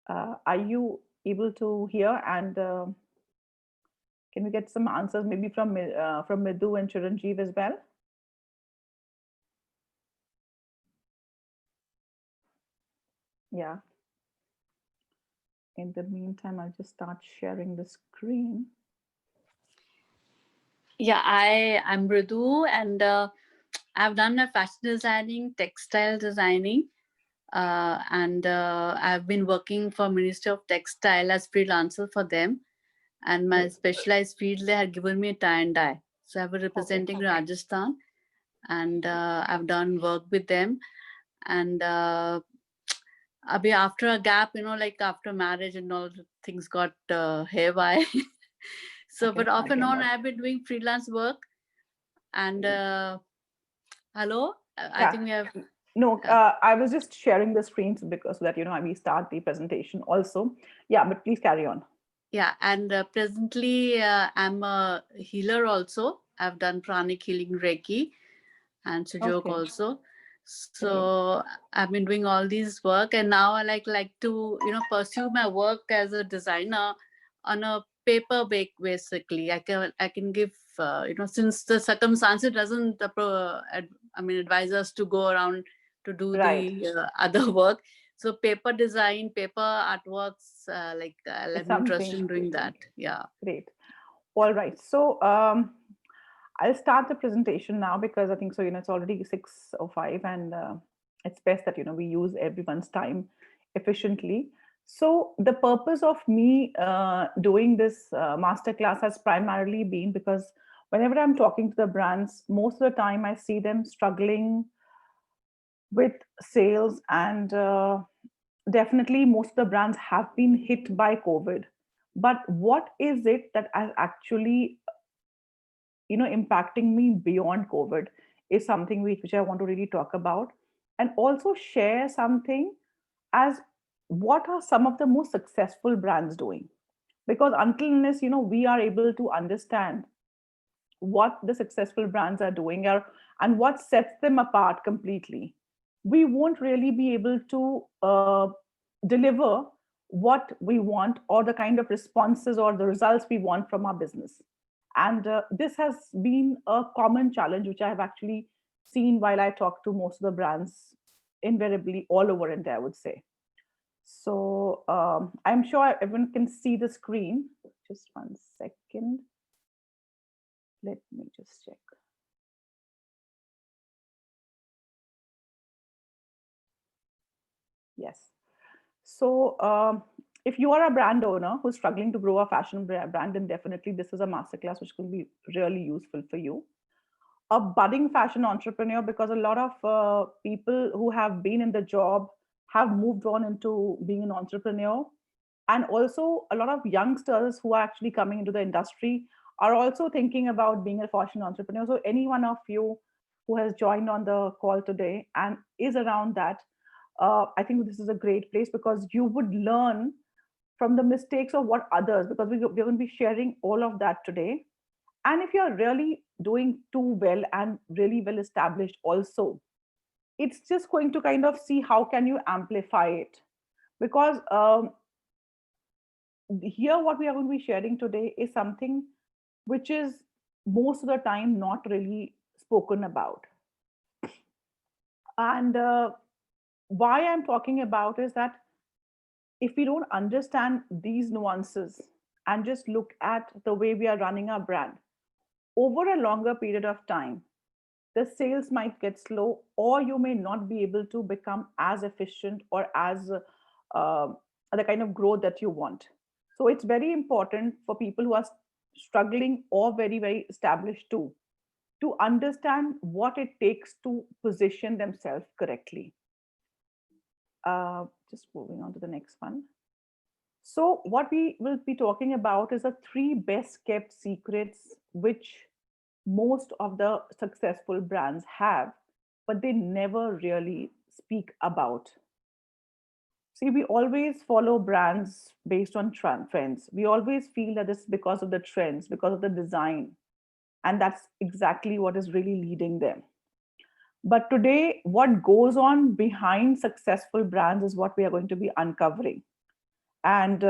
Are you able to hear? And can we get some answers maybe from Midhu and Chiranjeev as well? Yeah. In the meantime, I'll just start sharing the screen. Yeah, I'm Mridu, and I've done my fashion designing, textile designing, and I've been working for Ministry of Textile as freelancer for them. And my Great. specialized field, they had given me tie and dye. So I was Okay. representing Rajasthan, and I've done work with them. And after a gap, like after marriage and all, things got haywire. I So, can but off and imagine on, that. I've been doing freelance work. And hello, I Yeah. think we have. No, Uh, I was just sharing the screens because so that we start the presentation also. Yeah, but please carry on. yeah, and presently I'm a healer also. I've done pranic healing, Reiki, and Sujok Okay, also. great. So I've been doing all these work, and now I like to pursue my work as a designer on a paper basically. I can give since the circumstances doesn't advise us to go around to do Right. the other work. So paper design, paper artworks, It's I'm interested something in doing that. Yeah. great. All right. So I'll start the presentation now because I think so. It's already 6:05, and it's best that we use everyone's time efficiently. So the purpose of me doing this masterclass has primarily been because whenever I'm talking to the brands, most of the time I see them struggling with sales, and definitely most of the brands have been hit by COVID. But what is it that has actually impacting me beyond COVID is something which I want to really talk about, and also share something as what are some of the most successful brands doing, because until unless we are able to understand what the successful brands are doing and what sets them apart completely, we won't really be able to deliver what we want or the kind of responses or the results we want from our business. And this has been a common challenge which I have actually seen while I talk to most of the brands invariably all over India, I would say. So I'm sure everyone can see the screen. Just 1 second. Let me just check. Yes. So, if you are a brand owner who's struggling to grow a fashion brand, then definitely this is a masterclass which will be really useful for you. A budding fashion entrepreneur, because a lot of people who have been in the job have moved on into being an entrepreneur. And also, a lot of youngsters who are actually coming into the industry are also thinking about being a fashion entrepreneur. So, any one of you who has joined on the call today and is around that, I think this is a great place because you would learn from the mistakes of what others, because we're going to be sharing all of that today. And if you're really doing too well and really well established also, it's just going to kind of see how can you amplify it, because here what we are going to be sharing today is something which is most of the time not really spoken about. And why I'm talking about is that if we don't understand these nuances and just look at the way we are running our brand over a longer period of time, the sales might get slow, or you may not be able to become as efficient or as uh, the kind of growth that you want. So it's very important for people who are struggling or very, very established too, to understand what it takes to position themselves correctly. Just moving on to the next one. So, what we will be talking about is the three best kept secrets which most of the successful brands have, but they never really speak about. See, we always follow brands based on trends. We always feel that it's because of the trends, because of the design, and that's exactly what is really leading them. But today, what goes on behind successful brands is what we are going to be uncovering. and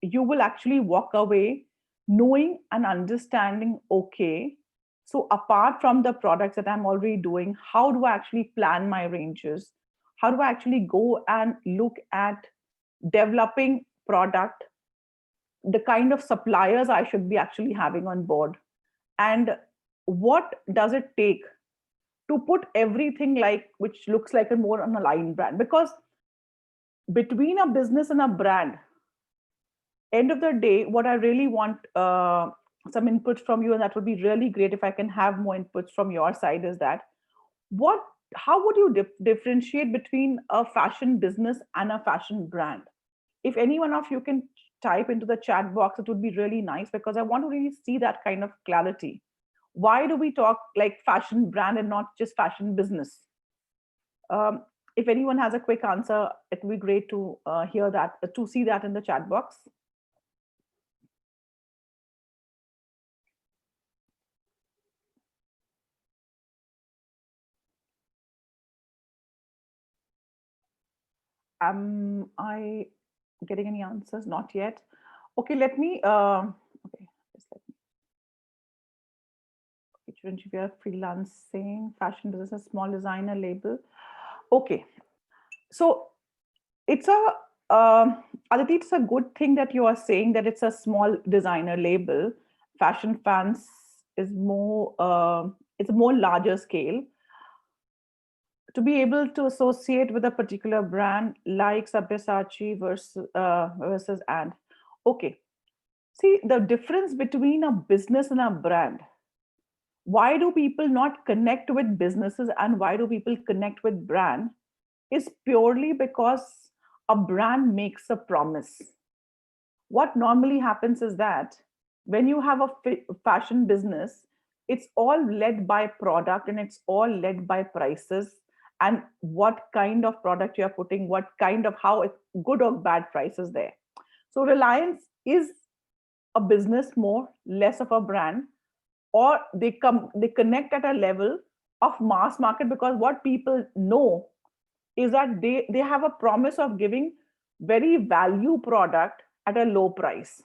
you will actually walk away knowing and understanding, okay, so apart from the products that I'm already doing, how do I actually plan my ranges? How do I actually go and look at developing product, the kind of suppliers I should be actually having on board, and what does it take to put everything like which looks like a more on a line brand? Because between a business and a brand, end of the day, what I really want some input from you, and that would be really great if I can have more inputs from your side, is that what how would you differentiate between a fashion business and a fashion brand? If any one of you can type into the chat box, it would be really nice, because I want to really see that kind of clarity. Why do we talk like fashion brand and not just fashion business? um, if anyone has a quick answer, it would be great to hear that, to see that in the chat box. Am I getting any answers? Not yet. Okay, let me. Okay, just let me. Shouldn't you be a freelancing fashion business, a small designer label? Okay, so it's a Aditi, it's a good thing that you are saying that it's a small designer label. Fashion fans is more. It's a more larger scale. To be able to associate with a particular brand like Sabyasachi versus and okay. See the difference between a business and a brand. Why do people not connect with businesses and why do people connect with brand is purely because a brand makes a promise. What normally happens is that when you have a fashion business, it's all led by product and it's all led by prices and what kind of product you're putting, what kind of how good or bad prices there. So Reliance is a business more, less of a brand, or they connect at a level of mass market, because what people know is that they have a promise of giving very value product at a low price.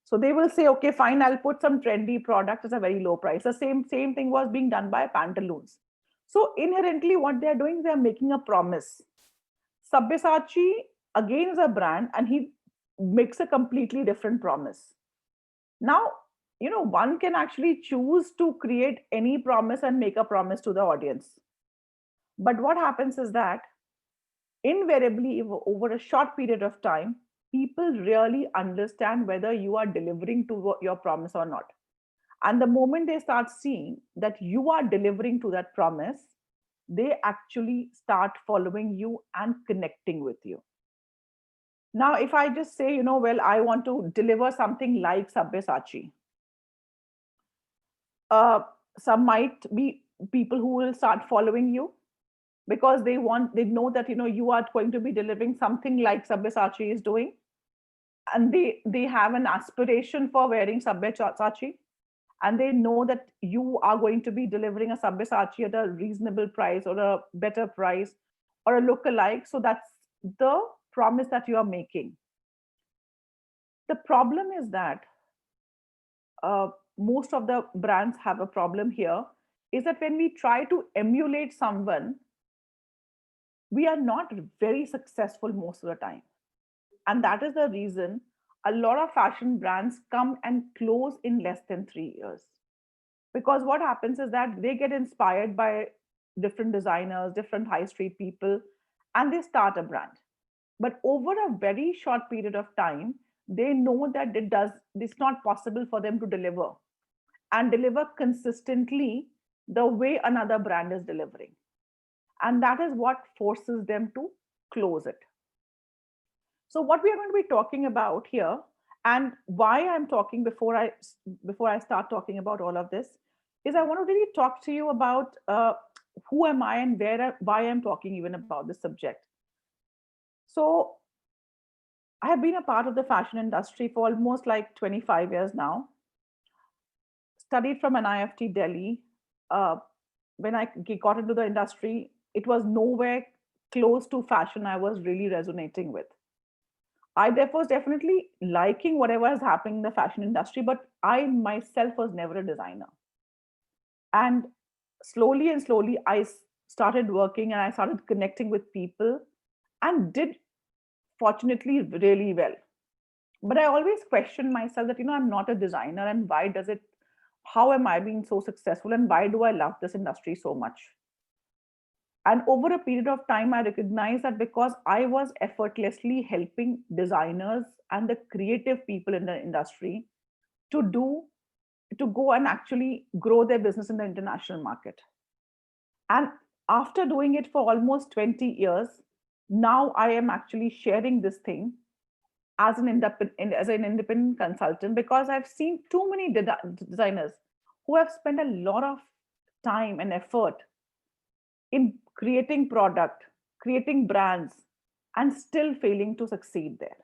So they will say, okay, fine, I'll put some trendy product at a very low price. The same thing was being done by pantaloons. So inherently what they're doing, they're making a promise. Sabyasachi again is a brand and he makes a completely different promise. Now, one can actually choose to create any promise and make a promise to the audience. But what happens is that invariably, over a short period of time, people really understand whether you are delivering to your promise or not. And the moment they start seeing that you are delivering to that promise, they actually start following you and connecting with you. Now, if I just say, well, I want to deliver something like Sabyasachi, uh, some might be people who will start following you because they know that you are going to be delivering something like Sabyasachi is doing, and they have an aspiration for wearing Sabyasachi, and they know that you are going to be delivering a Sabyasachi at a reasonable price or a better price or a lookalike. So that's the promise that you are making. The problem is that uh, most of the brands have a problem here, is that when we try to emulate someone, we are not very successful most of the time. And that is the reason a lot of fashion brands come and close in less than 3 years. Because what happens is that they get inspired by different designers, different high street people, and they start a brand. But over a very short period of time, they know that it's not possible for them to deliver and deliver consistently the way another brand is delivering. And that is what forces them to close it. So what we are going to be talking about here, and why I'm talking before I start talking about all of this, is I want to really talk to you about who am I and why I'm talking even about this subject. So I have been a part of the fashion industry for almost like 25 years now. Studied from NIFT Delhi. When I got into the industry, it was nowhere close to fashion I was really resonating with. I therefore was definitely liking whatever is happening in the fashion industry, but I myself was never a designer. And slowly and slowly, started working and I started connecting with people and did fortunately really well. But I always questioned myself that, I'm not a designer, and why does it, how am I being so successful, and why do I love this industry so much? And over a period of time, I recognized that because I was effortlessly helping designers and the creative people in the industry to do, to go and actually grow their business in the international market. And after doing it for almost 20 years, now I am actually sharing this thing as an independent consultant, because I've seen too many designers who have spent a lot of time and effort in creating product, creating brands, and still failing to succeed there.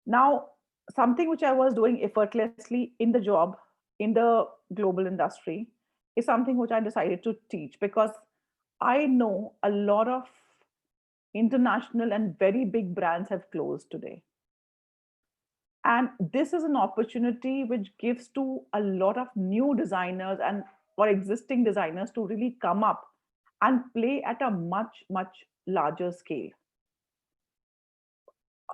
Now, something which I was doing effortlessly in the job, in the global industry, is something which I decided to teach, because I know a lot of international and very big brands have closed today. And this is an opportunity which gives to a lot of new designers and or existing designers to really come up and play at a much, much larger scale.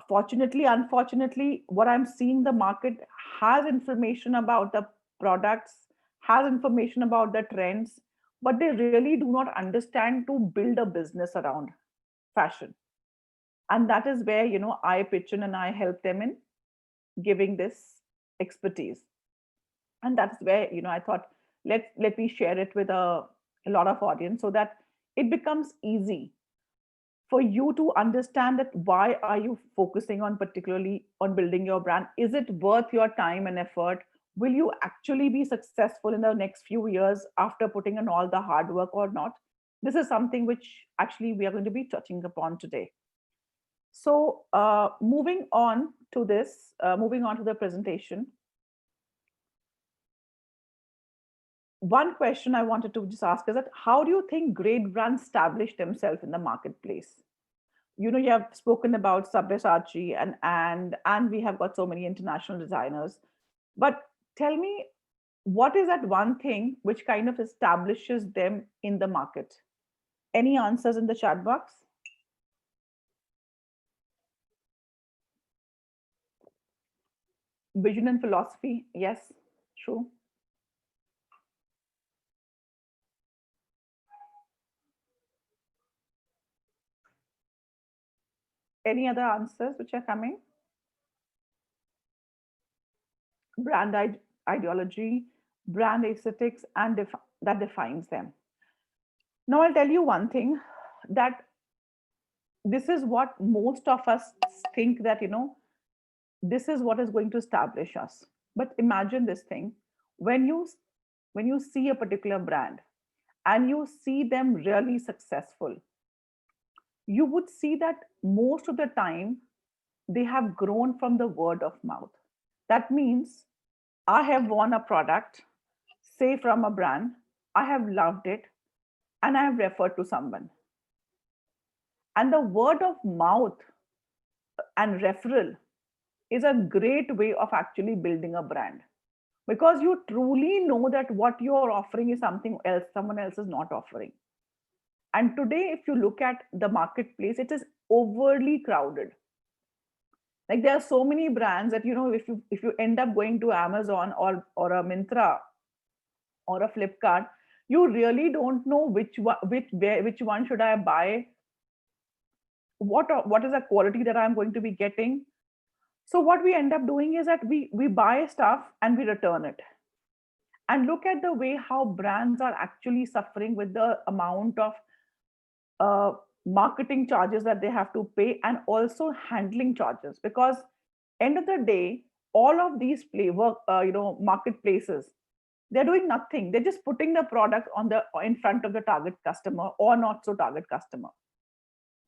Fortunately, unfortunately, what I'm seeing, the market has information about the products, has information about the trends, but they really do not understand to build a business around fashion. And that is where, I pitch in and I help them in giving this expertise. And that's where, I thought, let me share it with a lot of audience, so that it becomes easy for you to understand that why are you focusing on particularly on building your brand. Is it worth your time and effort? Will you actually be successful in the next few years after putting in all the hard work or not? This is something which actually we are going to be touching upon today. So moving on to the presentation, one question I wanted to just ask is that how do you think great brands establish themselves in the marketplace? You have spoken about Sabyasachi and we have got so many international designers. But tell me, what is that one thing which kind of establishes them in the market? Any answers in the chat box? Vision and philosophy, yes, true. Any other answers which are coming? Brand ideology, brand aesthetics, and that defines them. Now, I'll tell you one thing, that this is what most of us think, that, this is what is going to establish us. But imagine this thing, when you see a particular brand and you see them really successful, you would see that most of the time they have grown from the word of mouth. That means I have won a product, say from a brand, I have loved it, and I have referred to someone. And the word of mouth and referral is a great way of actually building a brand, because you truly know that what you are offering is something else someone else is not offering. And today, if you look at the marketplace, it is overly crowded. Like, there are so many brands that, if you end up going to Amazon or a Mintra or a Flipkart, you really don't know which one should I buy, what is the quality that I'm going to be getting. So what we end up doing is that we buy stuff and we return it. And look at the way how brands are actually suffering with the amount of uh, marketing charges that they have to pay, and also handling charges, because end of the day, all of these play work marketplaces, they're doing nothing. They're just putting the product on the in front of the target customer or not so target customer,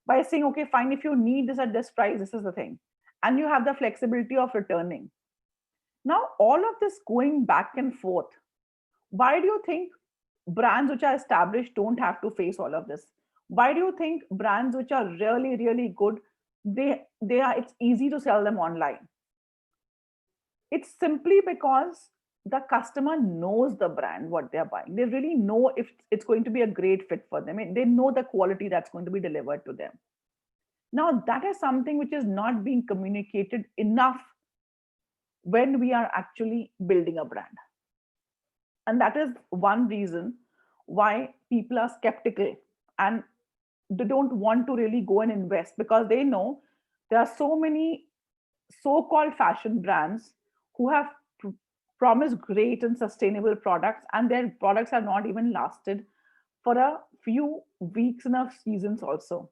by saying, okay, fine, if you need this at this price, this is the thing, and you have the flexibility of returning. Now, all of this going back and forth, why do you think brands which are established don't have to face all of this? Why do you think brands which are really, really good they are, it's easy to sell them online. It's simply because the customer knows the brand, what they're buying. They really know if it's going to be a great fit for them. They know the quality that's going to be delivered to them. Now, that is something which is not being communicated enough when we are actually building a brand. And that is one reason why people are skeptical and they don't want to really go and invest, because they know there are so many so-called fashion brands who have promised great and sustainable products, and their products have not even lasted for a few weeks and of seasons also.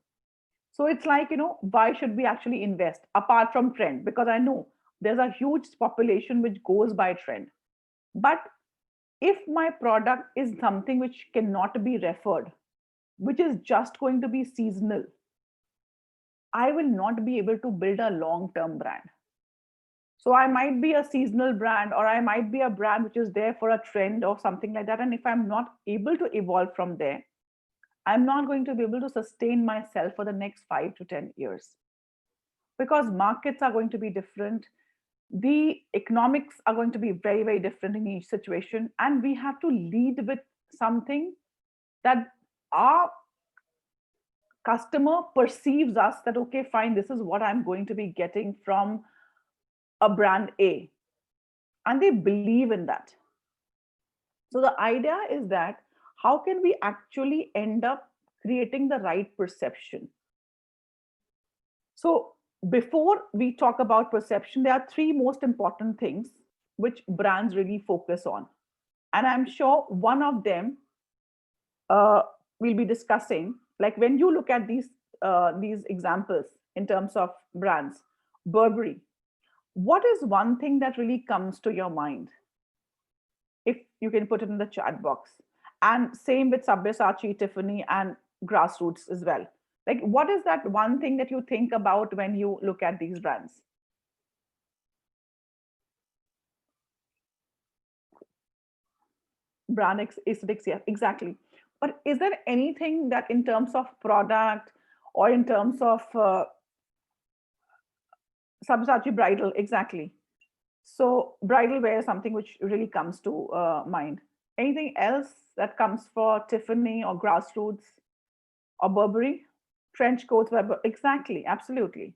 So it's like, why should we actually invest apart from trend? Because I know there's a huge population which goes by trend. But if my product is something which cannot be referred, which is just going to be seasonal, I will not be able to build a long term brand. So I might be a seasonal brand, or I might be a brand which is there for a trend or something like that. And if I'm not able to evolve from there, I'm not going to be able to sustain myself for the next 5 to 10 years, because markets are going to be different. The economics are going to be very, very different in each situation. And we have to lead with something that our customer perceives us that, okay, fine, this is what I'm going to be getting from a brand A. And they believe in that. So the idea is that how can we actually end up creating the right perception? So before we talk about perception, there are three most important things which brands really focus on. And I'm sure one of them we'll be discussing. Like when you look at these examples in terms of brands, Burberry, what is one thing that really comes to your mind? If you can put it in the chat box. And same with Sabyasachi, Tiffany, and Grassroots as well. Like, what is that one thing that you think about when you look at these brands? Brand aesthetics, yeah, exactly. But is there anything that in terms of product or in terms of Sabyasachi bridal, exactly. So bridal wear is something which really comes to mind. Anything else that comes for Tiffany or Grassroots or Burberry? Trench coats, exactly, absolutely.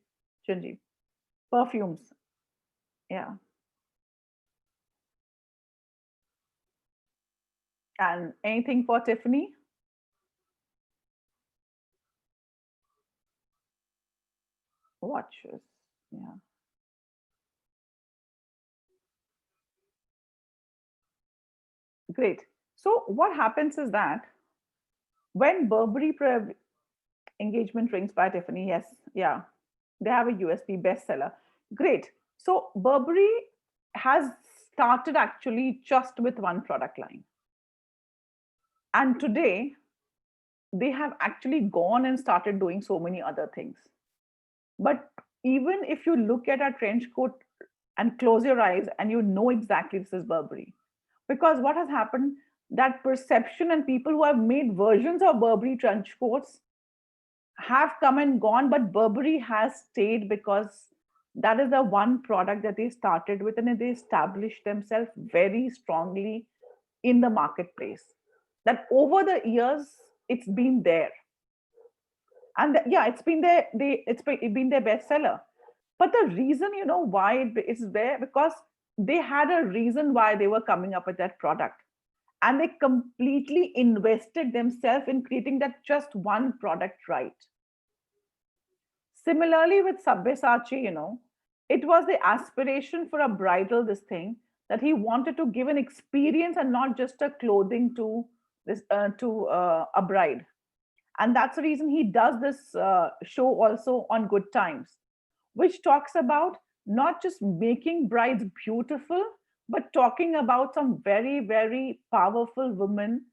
Chinji. Perfumes, yeah. And anything for Tiffany? Watches, yeah. Great. So what happens is that when engagement rings by Tiffany, yes, yeah, they have a USP bestseller. Great. So Burberry has started actually just with one product line. And today they have actually gone and started doing so many other things. But even if you look at a trench coat and close your eyes and you know exactly this is Burberry, because what has happened, that perception and people who have made versions of Burberry trench coats have come and gone, but Burberry has stayed because that is the one product that they started with, and they established themselves very strongly in the marketplace. That over the years, it's been there. And yeah, it's been been their bestseller. But the reason, why it's there, because they had a reason why they were coming up with that product, and they completely invested themselves in creating that just one product right. Similarly with Sabyasachi, it was the aspiration for a bridal, this thing, that he wanted to give an experience and not just a clothing to this to a bride. And that's the reason he does this show also on Good Times, which talks about not just making brides beautiful, but talking about some very, very powerful women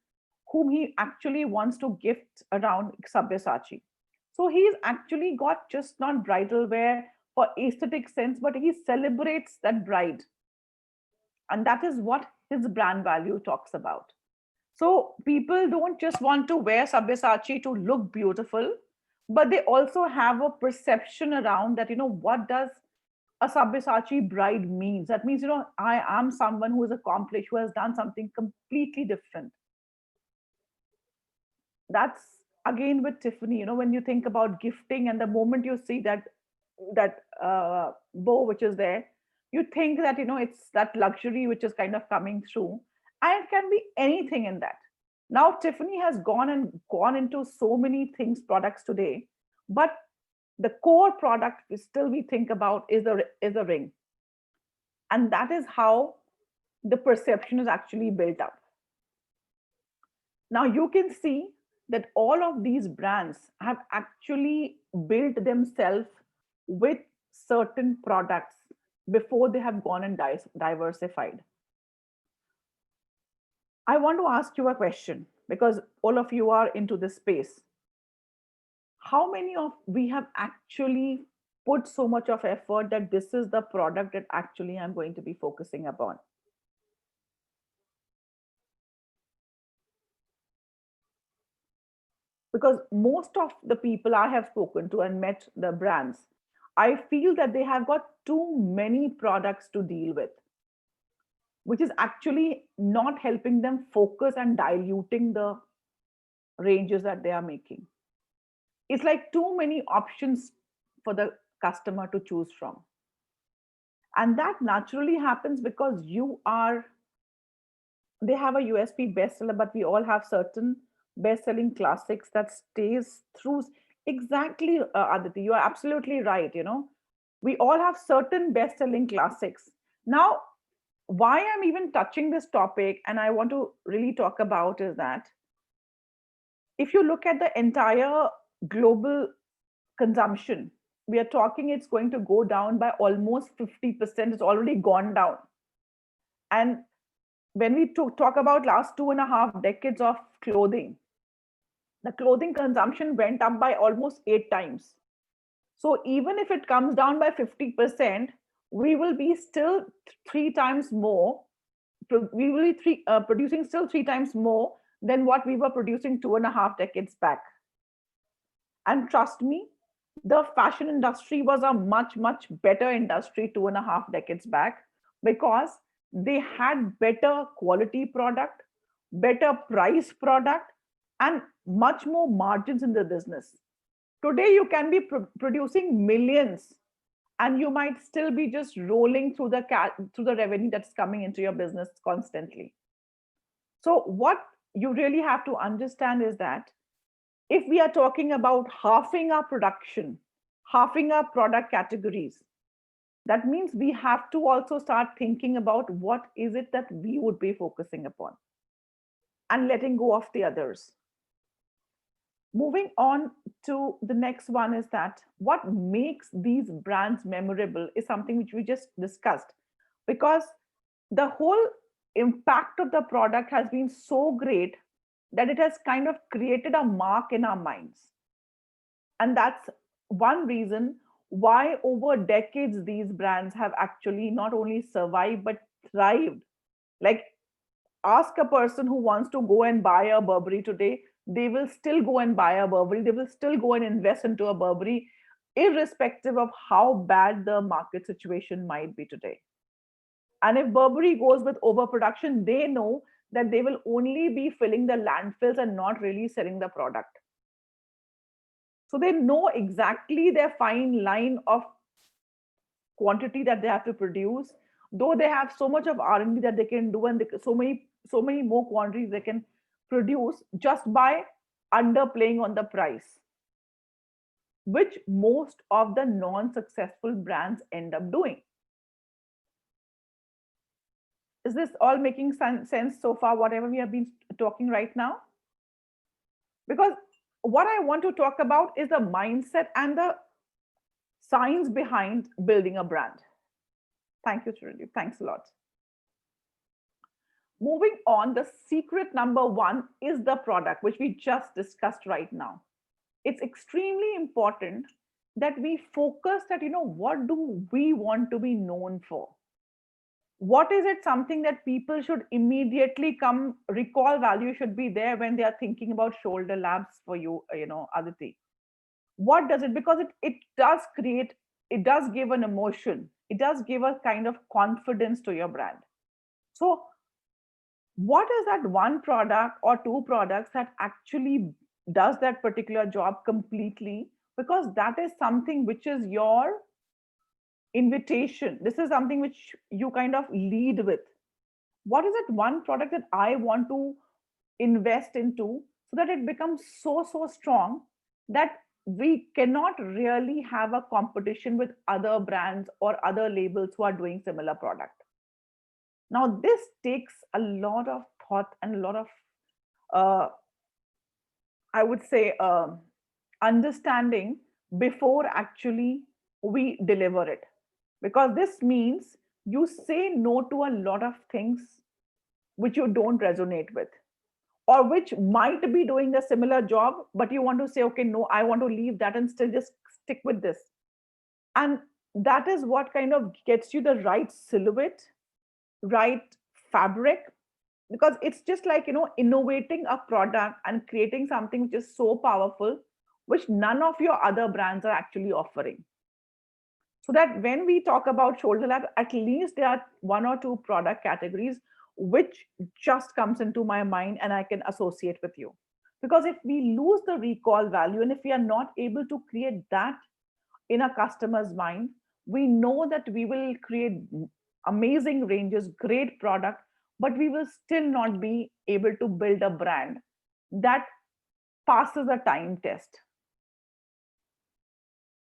whom he actually wants to gift around Sabyasachi. So he's actually got just not bridal wear for aesthetic sense, but he celebrates that bride. And that is what his brand value talks about. So people don't just want to wear Sabyasachi to look beautiful, but they also have a perception around that, what does a Sabyasachi bride means. That means, I am someone who is accomplished, who has done something completely different. That's again with Tiffany, when you think about gifting, and the moment you see that bow which is there, you think that, it's that luxury which is kind of coming through, and it can be anything in that. Now Tiffany has gone into so many things, products today, but the core product we think about is a ring, and that is how the perception is actually built up. Now you can see that all of these brands have actually built themselves with certain products before they have gone and diversified. I want to ask you a question, because all of you are into this space. How many of we have actually put so much of effort that this is the product that actually I'm going to be focusing upon? Because most of the people I have spoken to and met the brands, I feel that they have got too many products to deal with, which is actually not helping them focus and diluting the ranges that they are making. It's like too many options for the customer to choose from. And that naturally happens because they have a USP bestseller, but we all have certain best-selling classics that stays through. Exactly, Aditi, you are absolutely right. We all have certain best-selling classics. Now, why I'm even touching this topic and I want to really talk about is that if you look at the entire global consumption, we are talking it's going to go down by almost 50%. It's already gone down. And when we talk about last 2.5 decades of clothing, the clothing consumption went up by almost 8 times. So even if it comes down by 50%, we will be still 3 times more. We will be producing still 3 times more than what we were producing 2.5 decades back. And trust me, the fashion industry was a much, much better industry 2.5 decades back, because they had better quality product, better price product, and much more margins in the business. Today, you can be producing millions, and you might still be just rolling through the revenue that's coming into your business constantly. So, what you really have to understand is that if we are talking about halving our production, halving our product categories, that means we have to also start thinking about what is it that we would be focusing upon and letting go of the others. Moving on to the next one is that what makes these brands memorable is something which we just discussed, because the whole impact of the product has been so great that it has kind of created a mark in our minds. And that's one reason why over decades these brands have actually not only survived but thrived. Like, ask a person who wants to go and buy a Burberry today, they will still go and buy a Burberry, they will still go and invest into a Burberry, irrespective of how bad the market situation might be today. And if Burberry goes with overproduction, they know that they will only be filling the landfills and not really selling the product. So they know exactly their fine line of quantity that they have to produce, though they have so much of R&D that they can do, and so many more quantities they can produce just by underplaying on the price, which most of the non-successful brands end up doing. Is this all making sense so far, whatever we have been talking right now? Because what I want to talk about is the mindset and the science behind building a brand. Thank you, Chiranjeev. Thanks a lot. Moving on, the secret number one is the product, which we just discussed right now. It's extremely important that we focus that, what do we want to be known for? What is it something that people should immediately come recall value should be there when they are thinking about shoulder labs for you, Aditi? What does it? Because it does create, it does give an emotion, it does give a kind of confidence to your brand. So what is that one product or two products that actually does that particular job completely? Because that is something which is your invitation. This is something which you kind of lead with. What is that one product that I want to invest into so that it becomes so strong that we cannot really have a competition with other brands or other labels who are doing similar product? Now this takes a lot of thought and a lot of uh, I would say understanding before actually we deliver it, because this means you say no to a lot of things which you don't resonate with, or which might be doing a similar job, but you want to say, okay, no, I want to leave that and still just stick with this. And that is what kind of gets you the right silhouette, right fabric. Because it's just like, innovating a product and creating something which is so powerful, which none of your other brands are actually offering. So that when we talk about shoulder lab, at least there are one or two product categories which just comes into my mind and I can associate with you. Because if we lose the recall value and if we are not able to create that in a customer's mind, we know that we will create amazing ranges, great product, but we will still not be able to build a brand that passes a time test.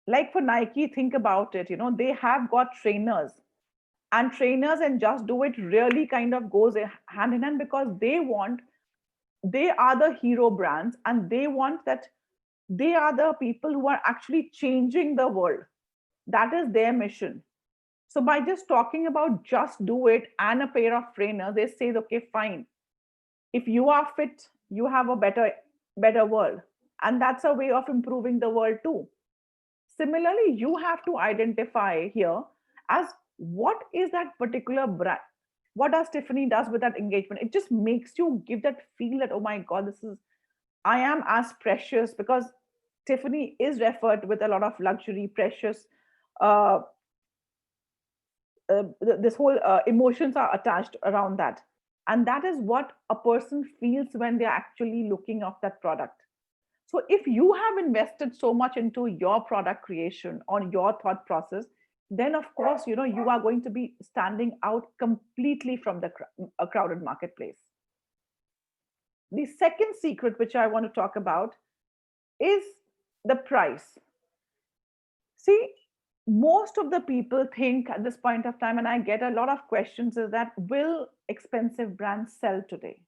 Like for Nike, think about it, they have got trainers, and trainers and just do it really kind of goes hand in hand, because they are the hero brands and they want that, they are the people who are actually changing the world. That is their mission. So by just talking about just do it and a pair of trainers, they say, okay, fine, if you are fit, you have a better world. And that's a way of improving the world too. Similarly, you have to identify here as what is that particular brand, what does Tiffany does with that engagement. It just makes you give that feel that, oh my god, this is, I am as precious, because Tiffany is referred with a lot of luxury, precious, uh, this whole emotions are attached around that. And that is what a person feels when they're actually looking at that product. So if you have invested so much into your product creation on your thought process, then of course, you are going to be standing out completely from the a crowded marketplace. The second secret which I want to talk about is the price. See, most of the people think at this point of time, and I get a lot of questions, is that will expensive brands sell today?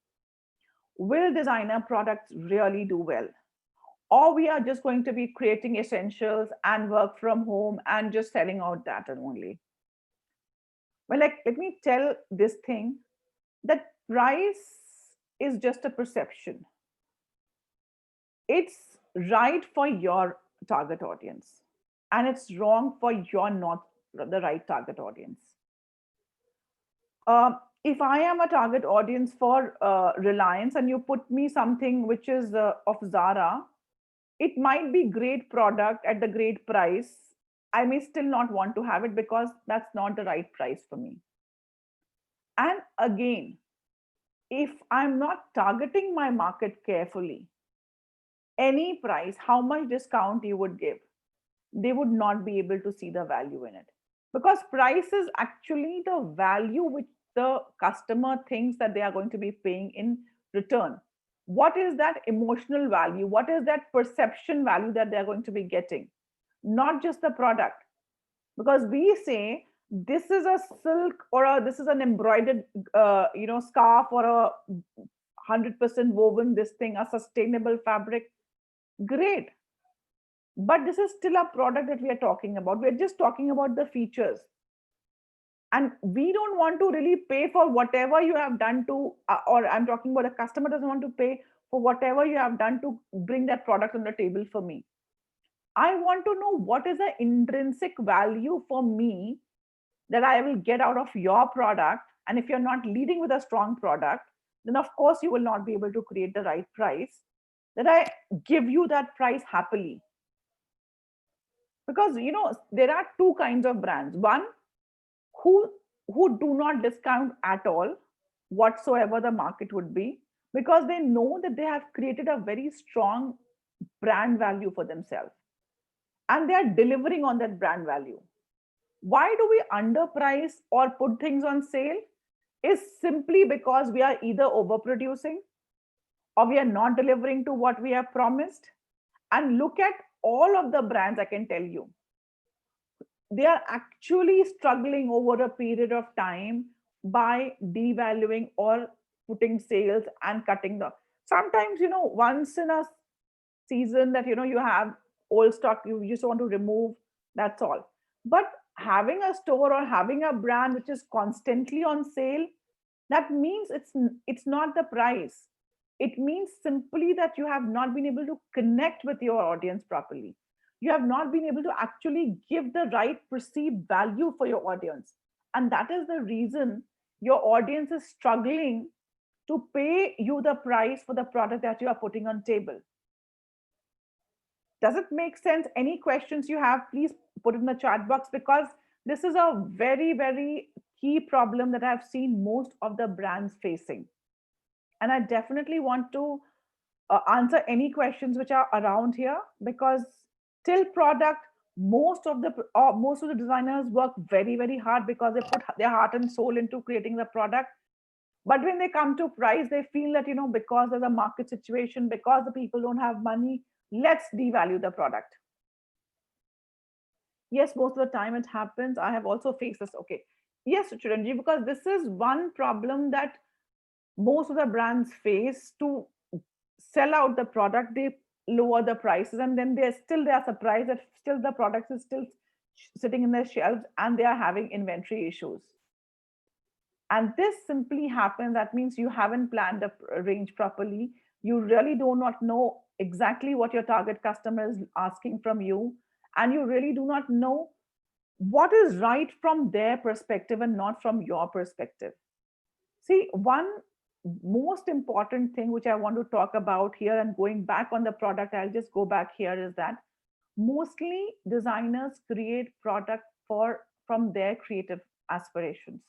Will designer products really do well? Or we are just going to be creating essentials and work from home and just selling out that and only? Well, like, let me tell this thing, that price is just a perception. It's right for your target audience and it's wrong for your not the right target audience. If I am a target audience for Reliance and you put me something which is of Zara, it might be great product at the great price. I may still not want to have it because that's not the right price for me. And again, if I'm not targeting my market carefully, any price, how much discount you would give, they would not be able to see the value in it. Because price is actually the value which the customer thinks that they are going to be paying in return. What is that emotional value? What is that perception value that they're going to be getting? Not just the product. Because we say this is a silk or this is an embroidered scarf or a 100% woven this thing, a sustainable fabric. Great. But this is still a product that we are talking about. We're just talking about the features. And we don't want to really pay for whatever you have done to, or I'm talking about the customer doesn't want to pay for whatever you have done to bring that product on the table for me. I want to know what is the intrinsic value for me that I will get out of your product. And if you're not leading with a strong product, then of course you will not be able to create the right price that I give you that price happily. Because there are two kinds of brands. One, who do not discount at all whatsoever the market would be, because they know that they have created a very strong brand value for themselves, and they are delivering on that brand value. Why do we underprice or put things on sale? Is simply because we are either overproducing or we are not delivering to what we have promised. And look at all of the brands, I can tell you, they are actually struggling over a period of time by devaluing or putting sales and cutting the, sometimes once in a season that you have old stock you just want to remove, that's all. But having a store or having a brand which is constantly on sale, that means it's not the price. It means simply that you have not been able to connect with your audience properly. You have not been able to actually give the right perceived value for your audience, and that is the reason your audience is struggling to pay you the price for the product that you are putting on table. Does it make sense? Any questions you have, please put in the chat box, because this is a very, very key problem that I've seen most of the brands facing. And I definitely want to answer any questions which are around here, because till product, most of the designers work very, very hard because they put their heart and soul into creating the product. But when they come to price, they feel that because there's a market situation, because the people don't have money, let's devalue the product. Yes, most of the time it happens. I have also faced this. Okay, yes, Chiranjeev, because this is one problem that most of the brands face. To sell out the product, they lower the prices, and then they are surprised that still the product is still sitting in their shelves and they are having inventory issues. And this simply happens, that means you haven't planned the range properly. You really do not know exactly what your target customer is asking from you, and you really do not know what is right from their perspective and not from your perspective. See, one most important thing which I want to talk about here, and going back on the product, I'll just go back here, is that mostly designers create product from their creative aspirations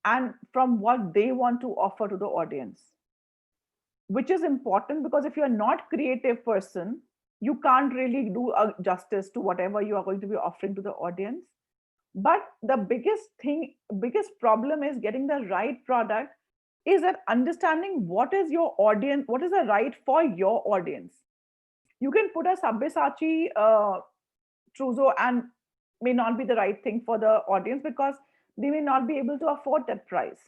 and from what they want to offer to the audience, which is important, because if you're not creative person, you can't really do a justice to whatever you are going to be offering to the audience. But the biggest problem is getting the right product, is that understanding what is your audience, what is the right for your audience. You can put a Sabyasachi trousseau and may not be the right thing for the audience, because they may not be able to afford that price,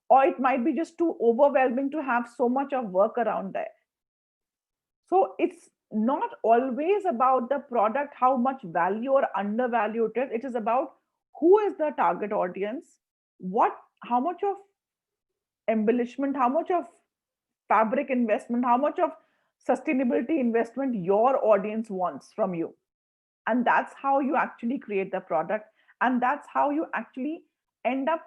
or it might be just too overwhelming to have so much of work around there. So it's not always about the product, how much value or undervalue it is. It is about who is the target audience, how much of embellishment, how much of fabric investment, how much of sustainability investment your audience wants from you. And that's how you actually create the product. And that's how you actually end up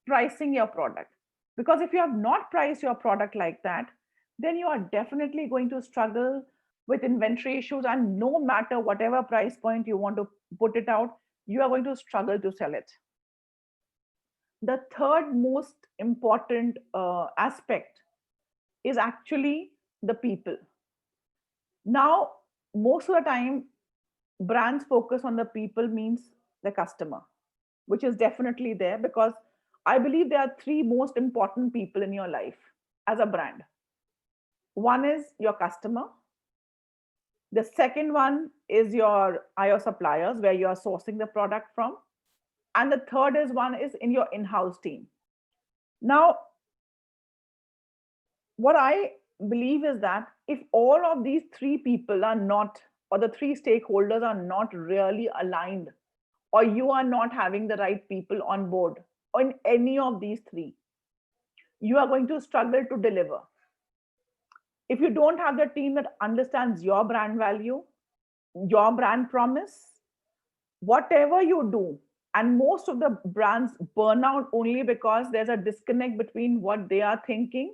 pricing your product. Because if you have not priced your product like that, then you are definitely going to struggle with inventory issues. And no matter whatever price point you want to put it out, you are going to struggle to sell it. The third most important aspect is actually the people. Now, most of the time, brands focus on the people, means the customer, which is definitely there, because I believe there are three most important people in your life as a brand. One is your customer. The second one is your suppliers, where you are sourcing the product from. And the third one is in your in-house team. Now, what I believe is that if all of these three people are not, or the three stakeholders are not really aligned, or you are not having the right people on board on any of these three, you are going to struggle to deliver. If you don't have the team that understands your brand value, your brand promise, whatever you do, and most of the brands burn out only because there's a disconnect between what they are thinking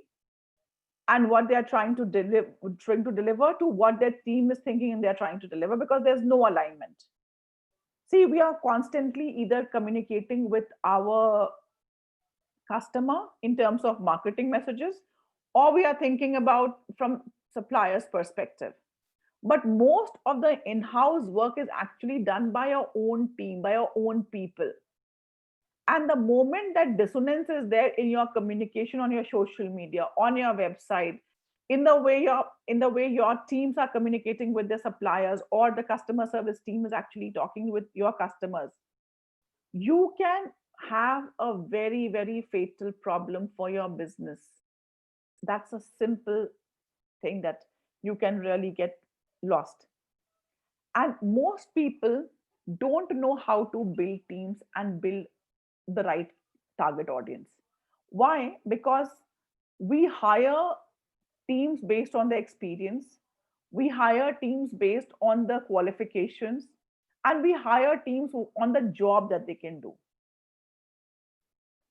and what they are trying to deliver to what their team is thinking and they are trying to deliver, because there's no alignment. See, we are constantly either communicating with our customer in terms of marketing messages, or we are thinking about from suppliers perspective. But most of the in-house work is actually done by our own team, by our own people. And the moment that dissonance is there in your communication on your social media, on your website, in the way your teams are communicating with the suppliers, or the customer service team is actually talking with your customers, you can have a very, very fatal problem for your business. That's a simple thing that you can really get lost. And most people don't know how to build teams and build the right target audience. Why? Because we hire teams based on the experience, we hire teams based on the qualifications, and we hire teams on the job that they can do.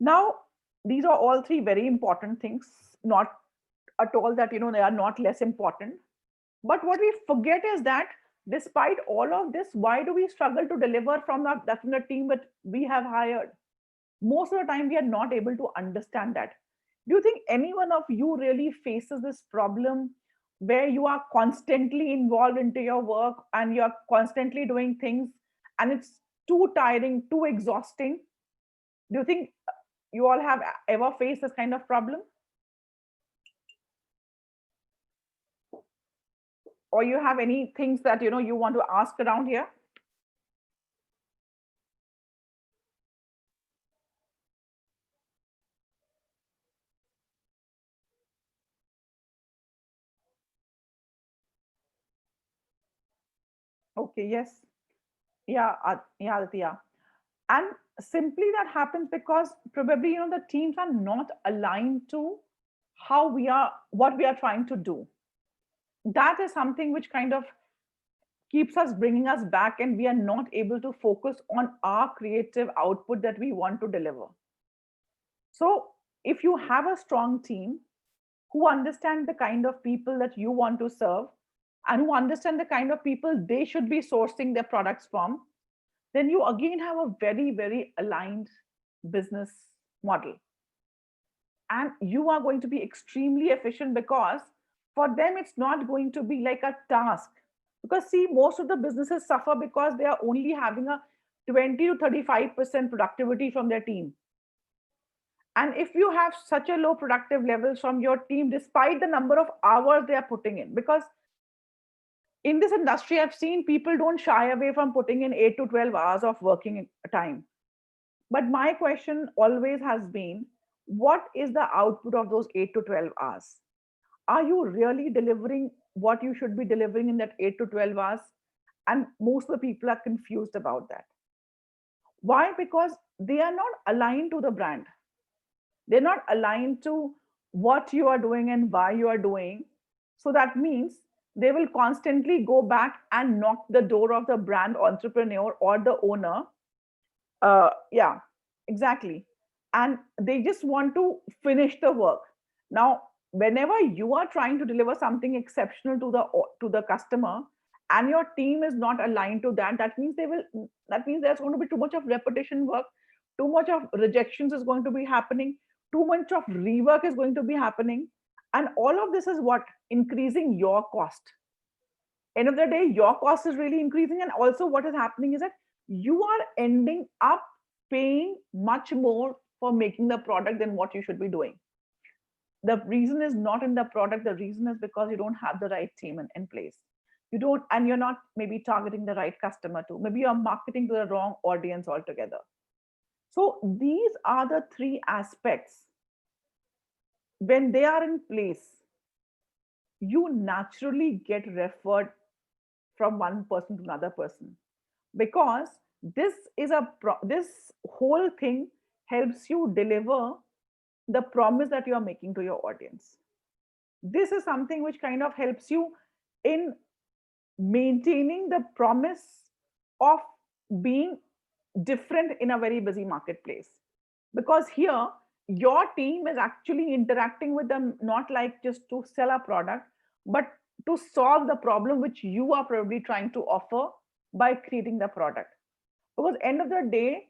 Now, these are all three very important things, not at all that they are not less important. But what we forget is that despite all of this, why do we struggle to deliver from the team that we have hired? Most of the time, we are not able to understand that. Do you think any one of you really faces this problem where you are constantly involved into your work and you're constantly doing things and it's too tiring, too exhausting? Do you think you all have ever faced this kind of problem? Or you have any things that you want to ask around here? Okay, yes. Yeah, yeah, Aditya. And simply that happens because probably the teams are not aligned to what we are trying to do. That is something which kind of keeps us bringing us back, and we are not able to focus on our creative output that we want to deliver. So if you have a strong team who understand the kind of people that you want to serve, and who understand the kind of people they should be sourcing their products from, then you again have a very, very aligned business model. And you are going to be extremely efficient, because for them, it's not going to be like a task. Because, see, most of the businesses suffer because they are only having a 20 to 35% productivity from their team. And if you have such a low productive levels from your team, despite the number of hours they are putting in, because in this industry, I've seen people don't shy away from putting in 8 to 12 hours of working time. But my question always has been, what is the output of those 8 to 12 hours? Are you really delivering what you should be delivering in that 8 to 12 hours? And most of the people are confused about that. Why? Because they are not aligned to the brand. They're not aligned to what you are doing and why you are doing. So that means they will constantly go back and knock the door of the brand entrepreneur or the owner. Yeah, exactly. And they just want to finish the work. Now, whenever you are trying to deliver something exceptional to the customer, and your team is not aligned to that, that means there's going to be too much of repetition work, too much of rejections is going to be happening, too much of rework is going to be happening. And all of this is what increasing your cost. End of the day, your cost is really increasing. And also what is happening is that you are ending up paying much more for making the product than what you should be doing. The reason is not in the product. The reason is because you don't have the right team in place. You don't, and you're not maybe targeting the right customer too. Maybe you're marketing to the wrong audience altogether. So these are the three aspects. When they are in place, you naturally get referred from one person to another person, because this whole thing helps you deliver the promise that you are making to your audience. This is something which kind of helps you in maintaining the promise of being different in a very busy marketplace. Because here, your team is actually interacting with them not like just to sell a product, but to solve the problem which you are probably trying to offer by creating the product. Because end of the day,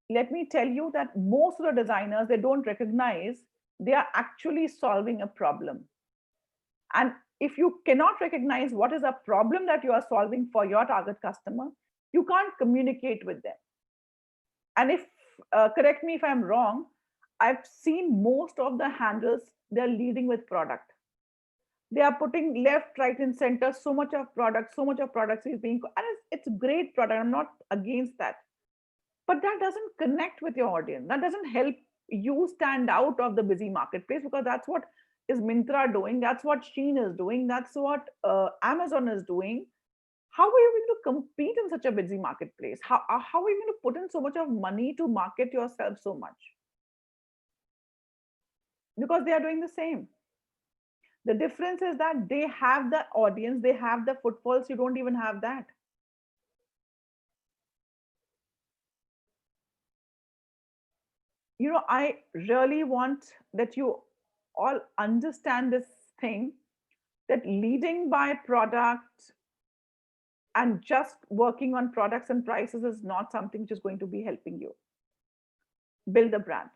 let me tell you that most of the designers, they don't recognize they are actually solving a problem. And if you cannot recognize what is a problem that you are solving for your target customer, you can't communicate with them. And if, correct me if I'm wrong, I've seen most of the handles, they're leading with product. They are putting left, right, and center so much of products is being, and it's great product. I'm not against that. But that doesn't connect with your audience. That doesn't help you stand out of the busy marketplace, because that's what is Mintra doing. That's what Sheen is doing. That's what Amazon is doing. How are you going to compete in such a busy marketplace? How are you going to put in so much of money to market yourself so much? Because they are doing the same. The difference is that they have the audience, they have the footfalls, you don't even have that. I really want that you all understand this thing, that leading by product and just working on products and prices is not something which is going to be helping you build a brand.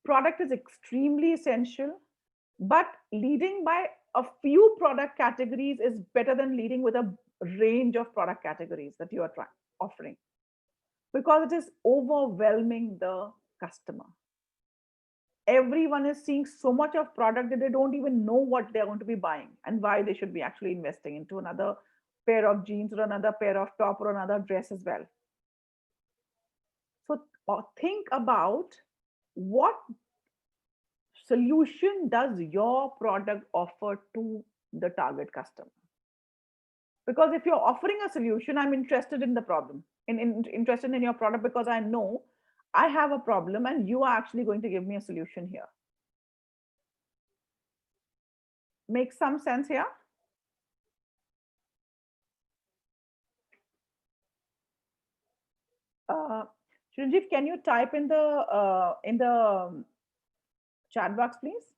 Product is extremely essential, but leading by a few product categories is better than leading with a range of product categories that you are offering, because it is overwhelming the customer. Everyone is seeing so much of product that they don't even know what they're going to be buying and why they should be actually investing into another pair of jeans or another pair of top or another dress as well. So think about what solution does your product offer to the target customer. Because if you're offering a solution, I'm interested in the problem, interested in your product, because I know I have a problem and you are actually going to give me a solution here. Make some sense here? Chiranjeev, can you type in the chat box, please?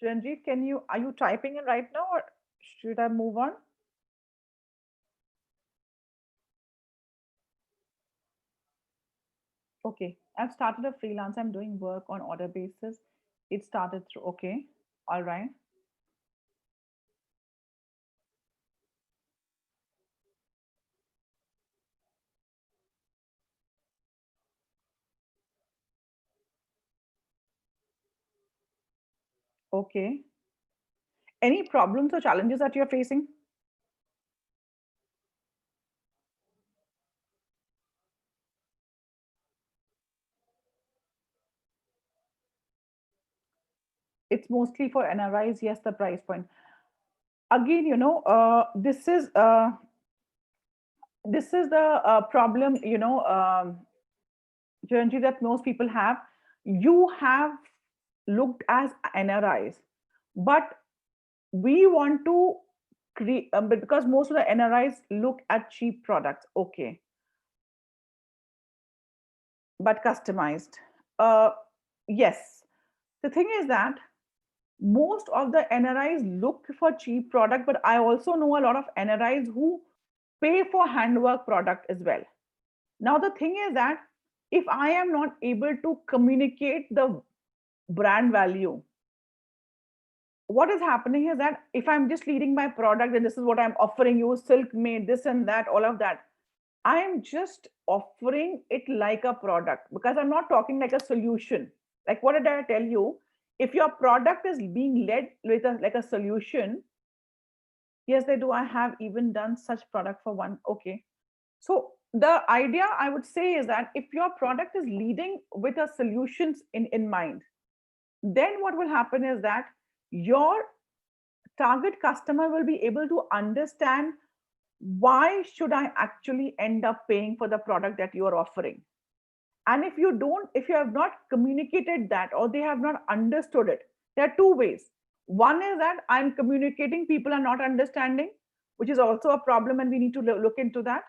Chiranjeev, are you typing in right now, or should I move on? Okay, I've started a freelance. I'm doing work on order basis. It started through. Okay, all right. Okay. Any problems or challenges that you're facing? It's mostly for NRIs. Yes, the price point. Again, this is the problem. Chiranjeev, that most people have. You have looked as NRIs, but we want to create, because most of the NRIs look at cheap products. Okay, but customized. Uh, yes. The thing is that most of the NRIs look for cheap product, but I also know a lot of NRIs who pay for handwork product as well. Now, the thing is that if I am not able to communicate the brand value, what is happening is that if I'm just leading my product and this is what I'm offering you, silk made, this and that, all of that, I am just offering it like a product, because I'm not talking like a solution. Like, what did I tell you? If your product is being led with like a solution, yes, they do. I have even done such product for one. Okay. So the idea I would say is that if your product is leading with a solutions in mind, then what will happen is that your target customer will be able to understand why should I actually end up paying for the product that you are offering. And if you have not communicated that, or they have not understood it, there are two ways. One is that I'm communicating, people are not understanding, which is also a problem, and we need to look into that.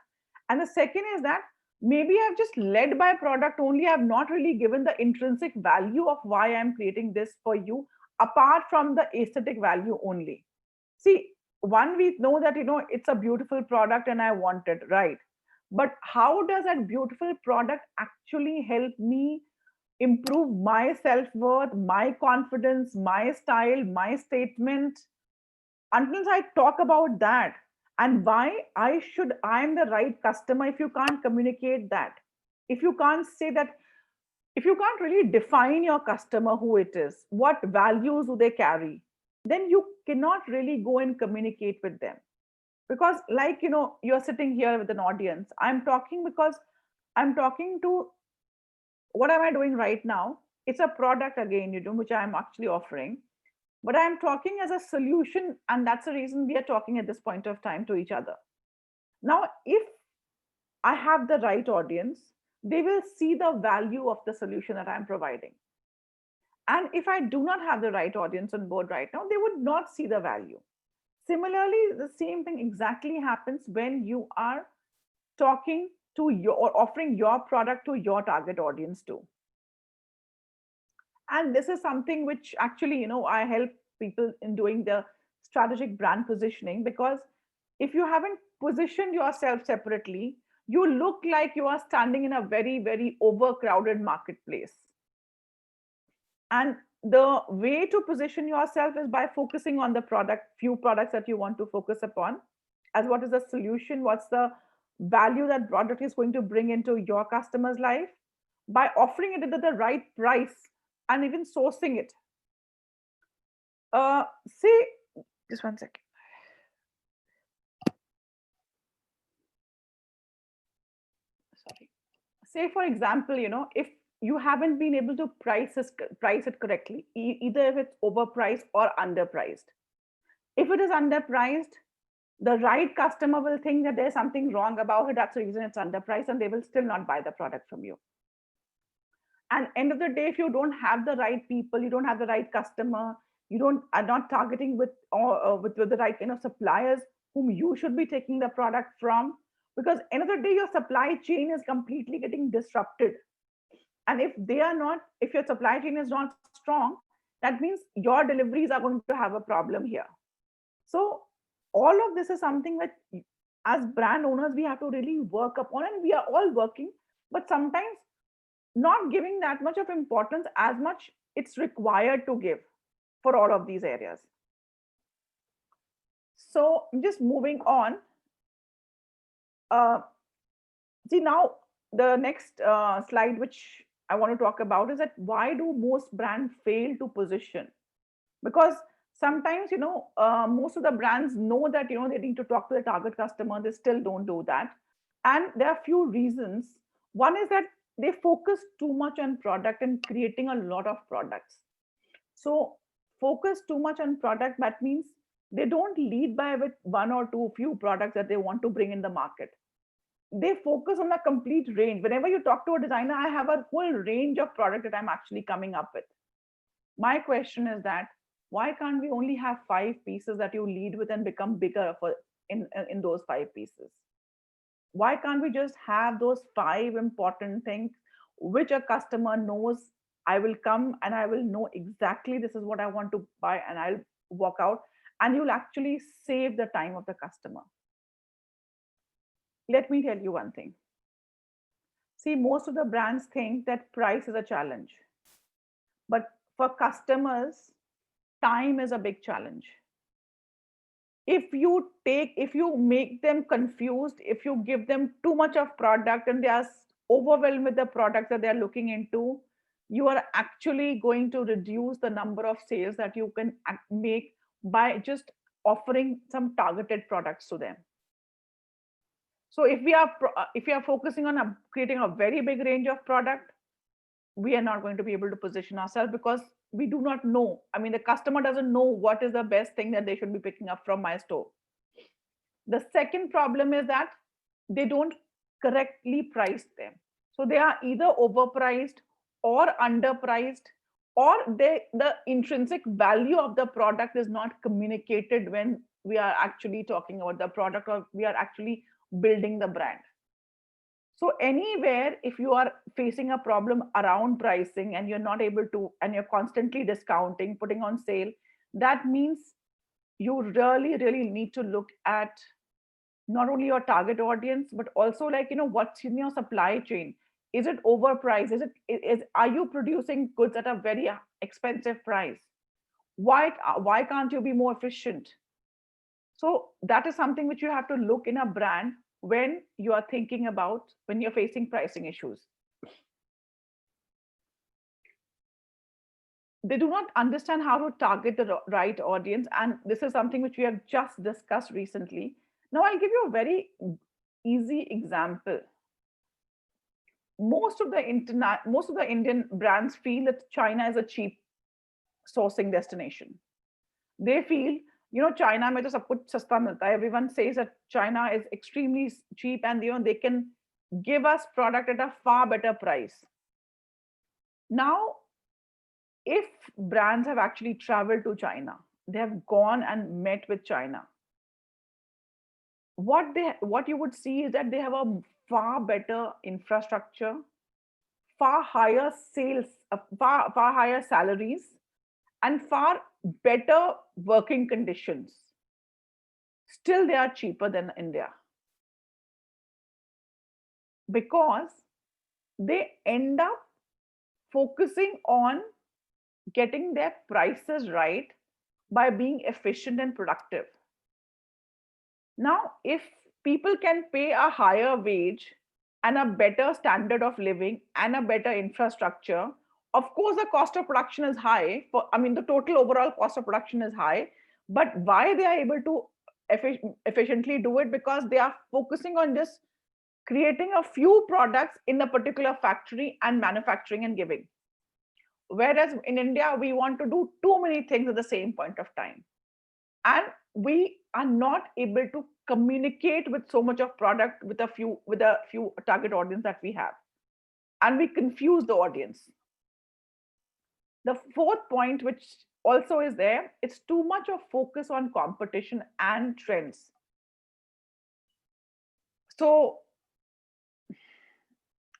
And the second is that maybe I've just led by product only, I've not really given the intrinsic value of why I'm creating this for you, apart from the aesthetic value only. See, one, we know that it's a beautiful product and I want it, right? But how does that beautiful product actually help me improve my self-worth, my confidence, my style, my statement? Until I talk about that, and why I'm the right customer, if you can't communicate that, if you can't say that, if you can't really define your customer, who it is, what values do they carry, then you cannot really go and communicate with them. Because, like, you're sitting here with an audience, I'm talking because I'm talking to, what am I doing right now? It's a product, again, which I'm actually offering, but I'm talking as a solution, and that's the reason we are talking at this point of time to each other. Now, if I have the right audience, they will see the value of the solution that I'm providing. And if I do not have the right audience on board right now, they would not see the value. Similarly, the same thing exactly happens when you are talking to your, or offering your product to your target audience too. And this is something which actually, I help people in doing the strategic brand positioning, because if you haven't positioned yourself separately, you look like you are standing in a very, very overcrowded marketplace. And the way to position yourself is by focusing on the product, few products that you want to focus upon, as what is the solution, what's the value that product is going to bring into your customer's life, by offering it at the right price and even sourcing it. Say, just one second. Sorry. Say, for example, if you haven't been able to price it correctly, either if it's overpriced or underpriced. If it is underpriced, the right customer will think that there's something wrong about it. That's the reason it's underpriced, and they will still not buy the product from you. And end of the day, if you don't have the right people, you don't have the right customer, you don't are not targeting with, or with the right kind of suppliers whom you should be taking the product from, because end of the day, your supply chain is completely getting disrupted. And if your supply chain is not strong, that means your deliveries are going to have a problem here. So all of this is something that, as brand owners, we have to really work upon, and we are all working, but sometimes not giving that much of importance as much it's required to give for all of these areas. So just moving on. See, now the next slide which I want to talk about is that why do most brands fail to position? Because sometimes, most of the brands know that, they need to talk to the target customer, they still don't do that. And there are a few reasons. One is that they focus too much on product and creating a lot of products. So focus too much on product, that means they don't lead by with one or two few products that they want to bring in the market. They focus on the complete range. Whenever you talk to a designer, I have a whole range of product that I'm actually coming up with. My question is that, why can't we only have 5 pieces that you lead with and become bigger in those 5 pieces? Why can't we just have those 5 important things which a customer knows? I will come and I will know exactly this is what I want to buy, and I'll walk out, and you'll actually save the time of the customer. Let me tell you one thing. See, most of the brands think that price is a challenge, but for customers, time is a big challenge. If you make them confused, if you give them too much of product and they are overwhelmed with the products that they are looking into, you are actually going to reduce the number of sales that you can make by just offering some targeted products to them. So if we are focusing on creating a very big range of product, we are not going to be able to position ourselves because we do not know. I mean, the customer doesn't know what is the best thing that they should be picking up from my store. The second problem is that they don't correctly price them. So they are either overpriced or underpriced, or the intrinsic value of the product is not communicated when we are actually talking about the product or we are actually building the brand. So anywhere, if you are facing a problem around pricing and you're not able to, and you're constantly discounting, putting on sale, that means you really, really need to look at not only your target audience, but also, like, what's in your supply chain. Is it overpriced? Is are you producing goods at a very expensive price? Why can't you be more efficient? So that is something which you have to look in a brand when you are thinking about, when you're facing pricing issues. They do not understand how to target the right audience, and this is something which we have just discussed recently. Now I'll give you a very easy example. Most of the Indian brands feel that China is a cheap sourcing destination. They feel, China mein to sab kuch sasta milta hai. Everyone says that China is extremely cheap, and they can give us product at a far better price. Now, if brands have actually traveled to China, they have gone and met with China, what you would see is that they have a far better infrastructure, far higher sales, far higher salaries, and far better working conditions. Still, they are cheaper than India because they end up focusing on getting their prices right by being efficient and productive. Now, if people can pay a higher wage and a better standard of living and a better infrastructure, of course, the cost of production is high. The total overall cost of production is high. But why they are able to efficiently do it? Because they are focusing on just creating a few products in a particular factory and manufacturing and giving. Whereas in India, we want to do too many things at the same point of time. And we are not able to communicate with so much of product with a few target audience that we have. And we confuse the audience. The fourth point, which also is there, it's too much of focus on competition and trends. So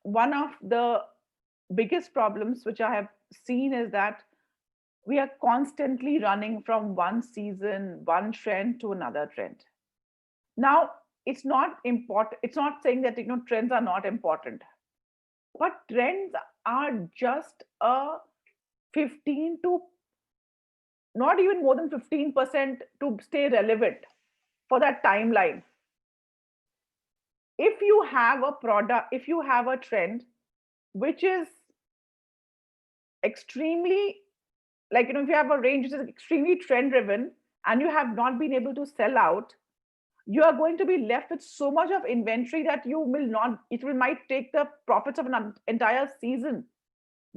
one of the biggest problems which I have seen is that we are constantly running from one season, one trend to another trend. Now, it's not important. It's not saying that trends are not important, but trends are just a 15 to not even more than 15% to stay relevant for that timeline. If you have a product, if you have a trend which is extremely, like, if you have a range which is extremely trend driven and you have not been able to sell out, you are going to be left with so much of inventory that you will not, might take the profits of an entire season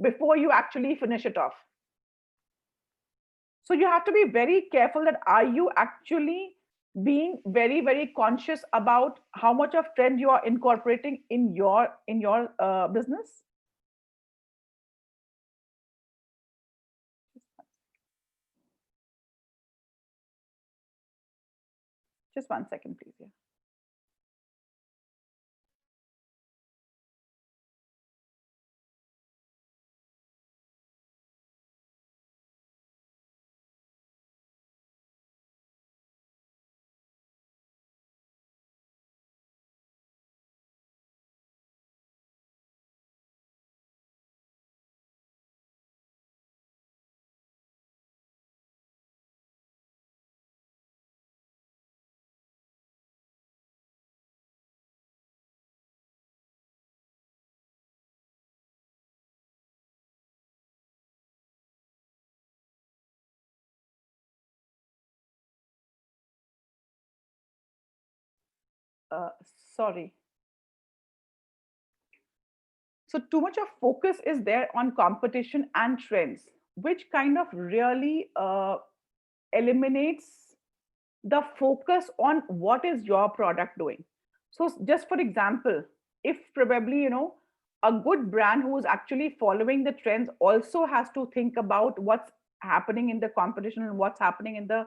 before you actually finish it off. So you have to be very careful that are you actually being very, very conscious about how much of trend you are incorporating in your business. Just 1 second, please. Yeah. Uh, Sorry. So too much of focus is there on competition and trends, which kind of really eliminates the focus on what is your product doing. So just for example, if probably a good brand who is actually following the trends also has to think about what's happening in the competition and what's happening in the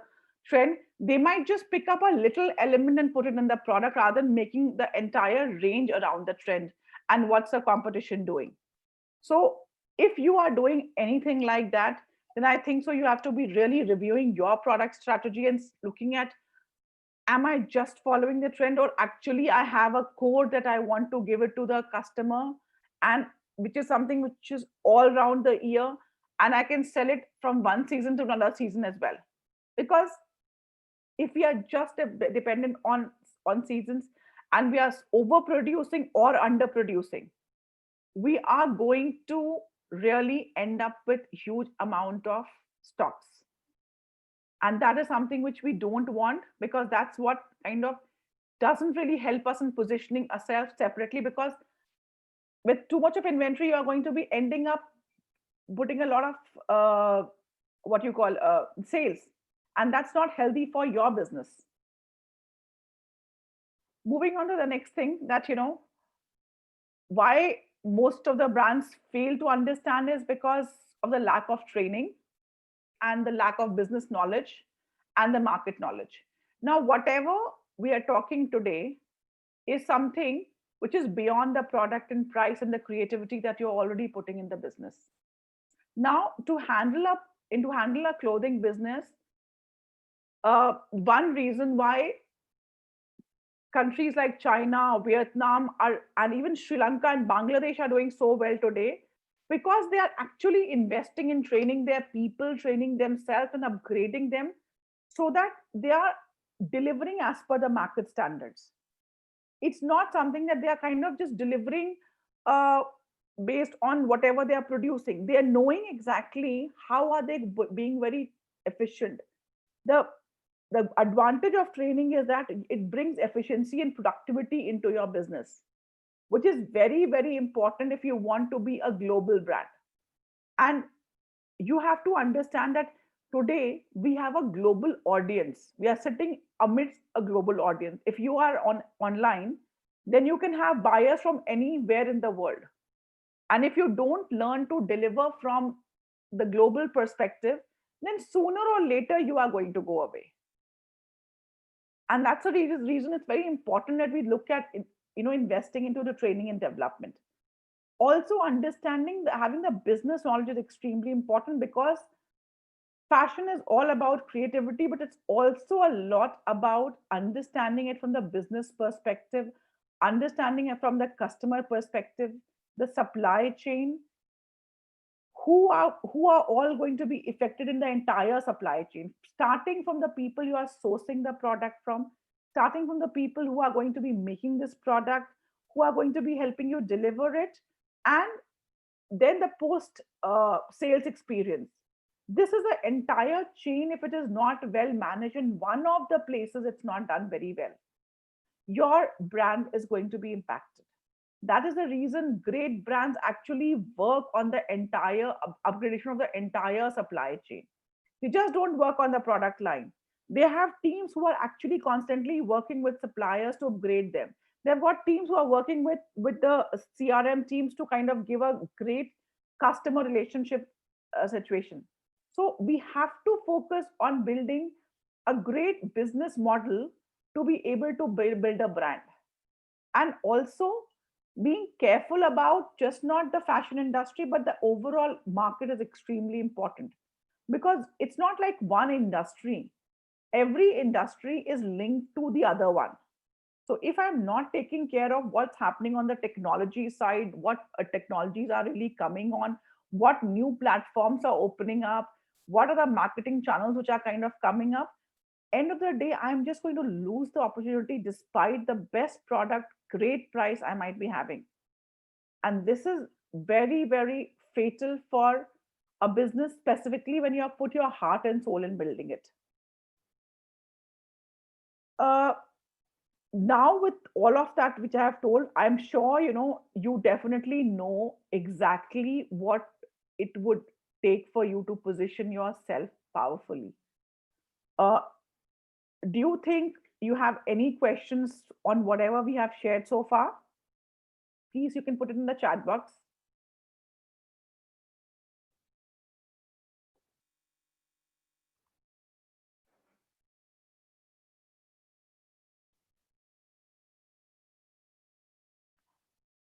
trend, they might just pick up a little element and put it in the product rather than making the entire range around the trend and what's the competition doing. So if you are doing anything like that, then I think so you have to be really reviewing your product strategy and looking at, am I just following the trend, or actually I have a code that I want to give it to the customer, and which is something which is all around the year, and I can sell it from one season to another season as well. Because if we are just dependent on seasons and we are overproducing or underproducing, we are going to really end up with huge amount of stocks, and that is something which we don't want, because that's what kind of doesn't really help us in positioning ourselves separately. Because with too much of inventory, you are going to be ending up putting a lot of what you call sales, and that's not healthy for your business. Moving on to the next thing, that why most of the brands fail to understand is because of the lack of training and the lack of business knowledge and the market knowledge. Now, whatever we are talking today is something which is beyond the product and price and the creativity that you're already putting in the business. Now, to handle a clothing business, one reason why countries like China, Vietnam, and even Sri Lanka and Bangladesh are doing so well today, because they are actually investing in training their people, training themselves, and upgrading them so that they are delivering as per the market standards. It's not something that they are kind of just delivering uh, based on whatever they are producing. They are knowing exactly how are they being very efficient. The the advantage of training is that it brings efficiency and productivity into your business, which is very, very important if you want to be a global brand. And you have to understand that today we have a global audience. We are sitting amidst a global audience. If you are online, then you can have buyers from anywhere in the world. And if you don't learn to deliver from the global perspective, then sooner or later you are going to go away. And that's the reason it's very important that we look at investing into the training and development. Also, understanding having the business knowledge is extremely important, because fashion is all about creativity, but it's also a lot about understanding it from the business perspective, understanding it from the customer perspective, the supply chain, who are all going to be affected in the entire supply chain, starting from the people you are sourcing the product from, starting from the people who are going to be making this product, who are going to be helping you deliver it, and then the post sales experience. This is an entire chain. If it is not well managed in one of the places, it's not done very well, your brand is going to be impacted. That is the reason great brands actually work on the entire upgradation of the entire supply chain. They just don't work on the product line. They have teams who are actually constantly working with suppliers to upgrade them. They've got teams who are working with the CRM teams to kind of give a great customer relationship situation. So we have to focus on building a great business model to be able to build a brand. And also being careful about just not the fashion industry, but the overall market is extremely important, because it's not like one industry. Every industry is linked to the other one. So if I'm not taking care of what's happening on the technology side, what technologies are really coming on, what new platforms are opening up, what are the marketing channels which are kind of coming up, end of the day, I'm just going to lose the opportunity despite the best product, great price I might be having. And this is very, very fatal for a business, specifically when you have put your heart and soul in building it. Uh, Now with all of that which I have told, I'm sure you definitely know exactly what it would take for you to position yourself powerfully. uh, do you think you have any questions on whatever we have shared so far? Please, you can put it in the chat box.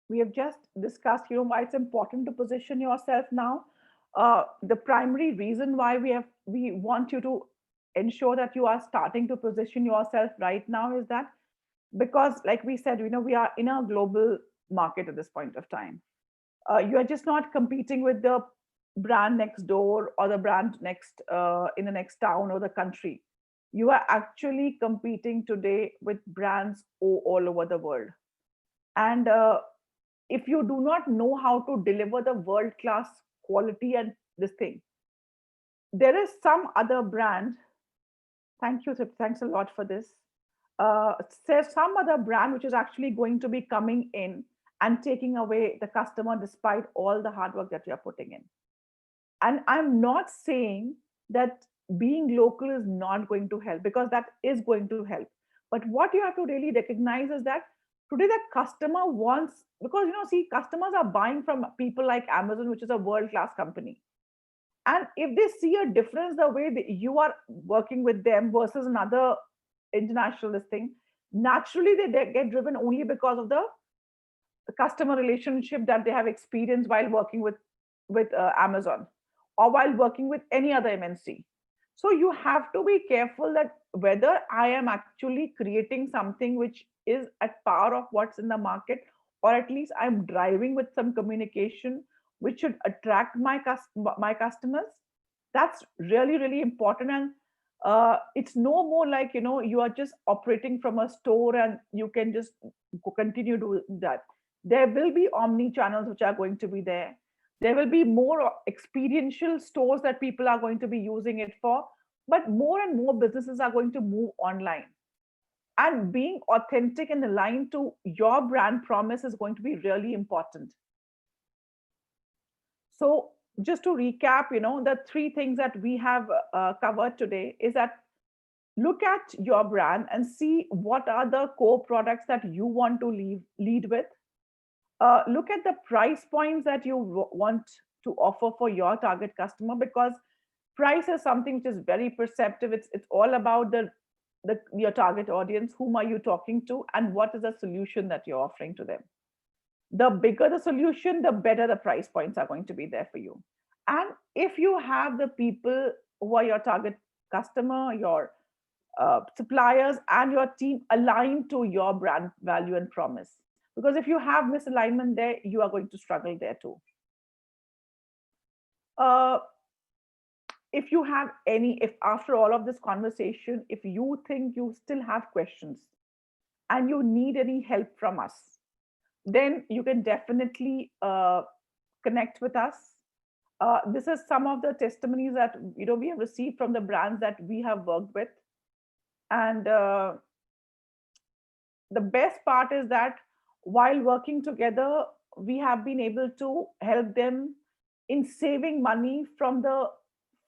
We have just discussed why it's important to position yourself now. The primary reason why we want you to ensure that you are starting to position yourself right now is that, because like we said, we are in a global market at this point of time. You are just not competing with the brand next door or the brand next in the next town or the country. You are actually competing today with brands all over the world. And if you do not know how to deliver the world class quality and this thing, there is some other brand. Thank you, thanks a lot for this. There's some other brand which is actually going to be coming in and taking away the customer despite all the hard work that you're putting in. And I'm not saying that being local is not going to help, because that is going to help. But what you have to really recognize is that today the customer wants, because see, customers are buying from people like Amazon, which is a world class company. And if they see a difference the way that you are working with them versus another international this thing, naturally they get driven only because of the customer relationship that they have experienced while working with Amazon or while working with any other MNC. So you have to be careful that whether I am actually creating something which is at par of what's in the market, or at least I'm driving with some communication which should attract my customers. That's really really important. And it's no more like you are just operating from a store and you can just continue to do that. There will be omni channels which are going to be there. There will be more experiential stores that people are going to be using it for, but more and more businesses are going to move online. And being authentic and aligned to your brand promise is going to be really important. So, just to recap, the three things that we have covered today is that look at your brand and see what are the core products that you want to lead with. Look at the price points that you want to offer for your target customer, because price is something which is very perceptive. It's all about the your target audience, whom are you talking to, and what is the solution that you're offering to them. The bigger the solution, the better the price points are going to be there for you. And if you have the people who are your target customer, your suppliers, and your team aligned to your brand value and promise, because if you have misalignment there, you are going to struggle there too. uh, if you have any, if after all of this conversation, if you think you still have questions and you need any help from us, then you can definitely connect with us. This is some of the testimonies that we have received from the brands that we have worked with. And the best part is that while working together, we have been able to help them in saving money from the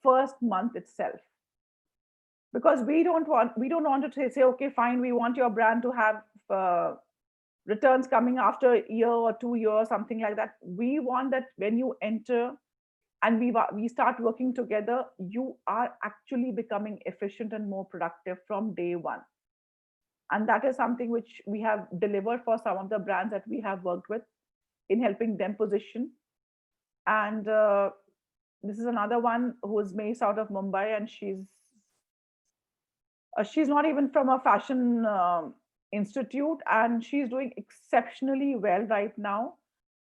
first month itself. Because we don't want to say, okay, fine, we want your brand to have returns coming after a year or 2 years, something like that. We want that when you enter and we start working together, you are actually becoming efficient and more productive from day one. And that is something which we have delivered for some of the brands that we have worked with in helping them position. And this is another one who is based out of Mumbai, and she's not even from a fashion institute, and she's doing exceptionally well right now.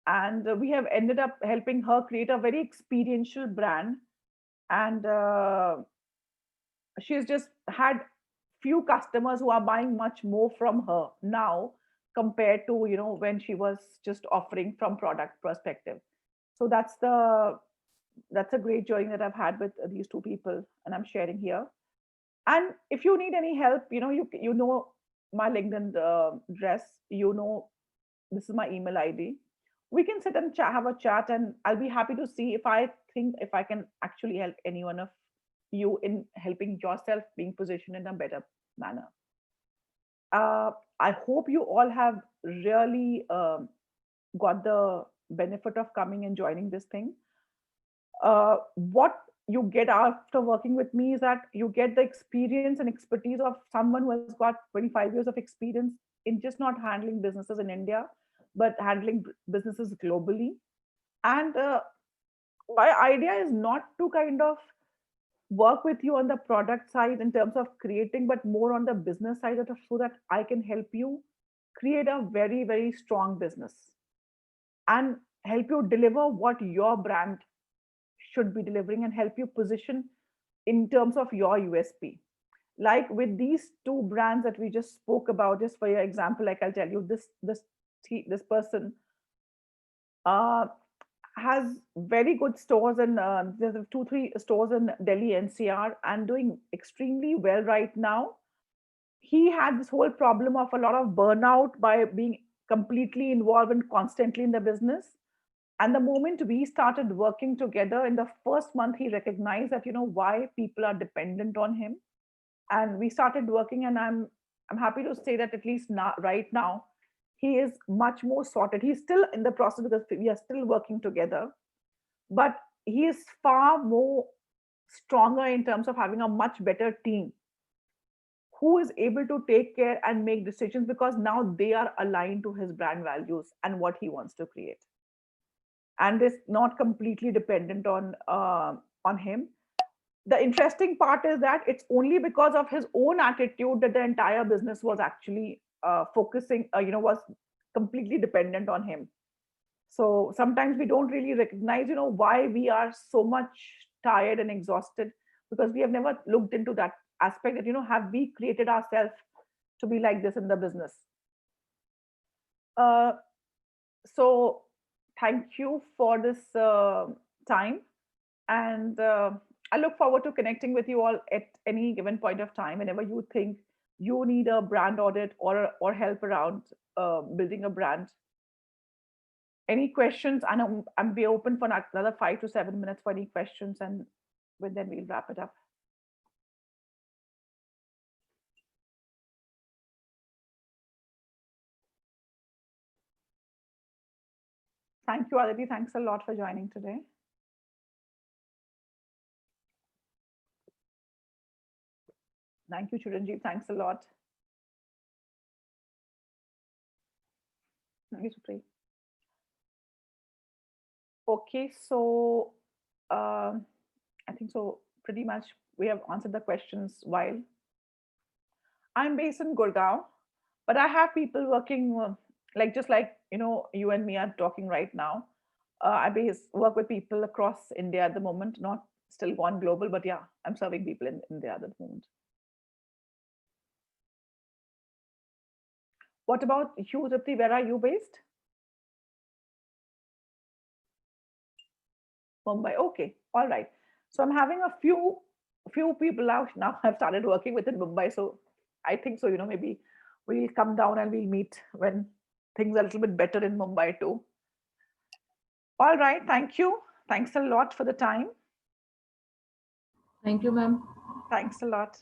And we have ended up helping her create a very experiential brand. And she's just had few customers who are buying much more from her now compared to when she was just offering from product perspective. So that's a great journey that I've had with these two people, and I'm sharing here. And if you need any help, you know my LinkedIn address. This is my email ID. We can sit and have a chat, and I'll be happy to see if I can actually help any one of you in helping yourself being positioned in a better manner. I hope you all have really got the benefit of coming and joining this thing. What you get after working with me is that you get the experience and expertise of someone who has got 25 years of experience in just not handling businesses in India, but handling businesses globally. And my idea is not to kind of work with you on the product side in terms of creating, but more on the business side so that I can help you create a very, very strong business and help you deliver what your brand should be delivering and help you position in terms of your USP. Like with these two brands that we just spoke about, just for your example, like I'll tell you, this person uh, has very good stores and there's 2 3 stores in Delhi NCR and doing extremely well right now. He had this whole problem of a lot of burnout by being completely involved and constantly in the business. And the moment we started working together in the first month, he recognized that why people are dependent on him, and we started working. And I'm happy to say that at least now, right now, he is much more sorted. He's still in the process because we are still working together, but he is far more stronger in terms of having a much better team who is able to take care and make decisions because now they are aligned to his brand values and what he wants to create, and is not completely dependent on him. The interesting part is that it's only because of his own attitude that the entire business was actually focusing was completely dependent on him. So sometimes we don't really recognize why we are so much tired and exhausted, because we have never looked into that aspect that have we created ourselves to be like this in the business. uh, so thank you for this time, and I look forward to connecting with you all at any given point of time whenever you think you need a brand audit or help around building a brand. Any questions? I'm be open for another 5 to 7 minutes for any questions, and then we'll wrap it up. Thank you, Aditi. Thanks a lot for joining today. Thank you, Chiranjeev. Thanks a lot. Thank you, Supri. Okay, so I think so pretty much we have answered the questions. While I'm based in Gurgaon, but I have people working like just like you and me are talking right now. Work with people across India at the moment, not still gone global, but yeah, I'm serving people in India at the moment. What about you, Tripti? Where are you based? Mumbai. Okay, all right. So I'm having a few people out now. I've started working with in Mumbai, so I think so. Maybe we'll come down and we'll meet when things are a little bit better in Mumbai too. All right. Thank you. Thanks a lot for the time. Thank you, ma'am. Thanks a lot.